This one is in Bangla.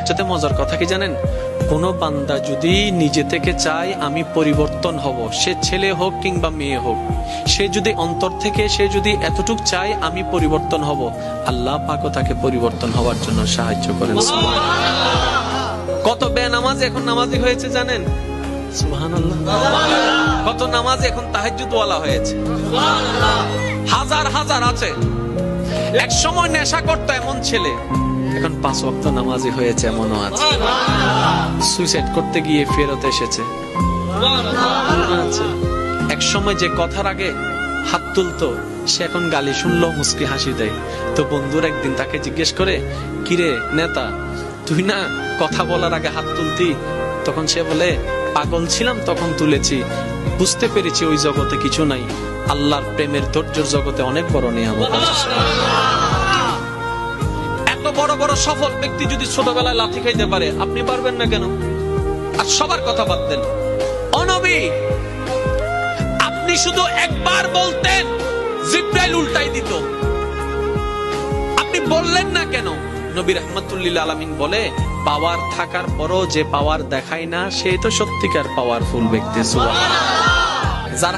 সবচেয়ে মজার কথা কি জানেন, কোন বান্দা যদি নিজে থেকে চায় আমি পরিবর্তন হব, সে ছেলে হোক কিংবা মেয়ে হোক, সে যদি অন্তর থেকে সে যদি এতটুক চায় আমি পরিবর্তন হব, আল্লাহ পাকও তাকে পরিবর্তন হওয়ার জন্য সাহায্য করেন। কত বেনামাজ এখন নামাজি হয়েছে জানেন? সুবহানাল্লাহ। কত নামাজ এখন তাহাজ্জুদ ওয়ালা হয়েছে, হাজার হাজার আছে। এক সময় নেশা করতো এমন ছেলে, এখন 5 ওয়াক্ত নামাজি হয়েছে এমনও আছে। সুইসাইড করতে গিয়ে ফেরত এসেছে। এক সময় যে কথার আগে হাত তুলতো, সে এখন গালি শুনলো মুস্কি হাসি দেয়। তো বন্ধুর একদিন তাকে জিজ্ঞেস করে, কিরে নেতা, তুই না কথা বলার আগে হাত তুলতি? তখন সে বলে, পাগল ছিলাম তখন তুলেছি, বুঝতে পেরেছি ওই জগতে কিছু নাই, আল্লাহর প্রেমের ধৈর্যের জগতে অনেক বড় নিয়ামত আছে। এত বড় বড় সফল ব্যক্তি যদি ছোটবেলায় লাথি খাইতে পারে, আপনি পারবেন না কেন? আর সবার কথা বাদ দেন, ও নবী, আপনি শুধু একবার বলতেন জিবরাইল উল্টাই দিত, আপনি বললেন না কেন? নবী রাহমাতুল লিল আলামিন বলে, পাওয়ার থাকার পরও যে পাওয়ার দেখায় না, সে তো সত্যিকার পাওয়ারফুল ব্যক্তি। সুবহানাল্লাহ। যার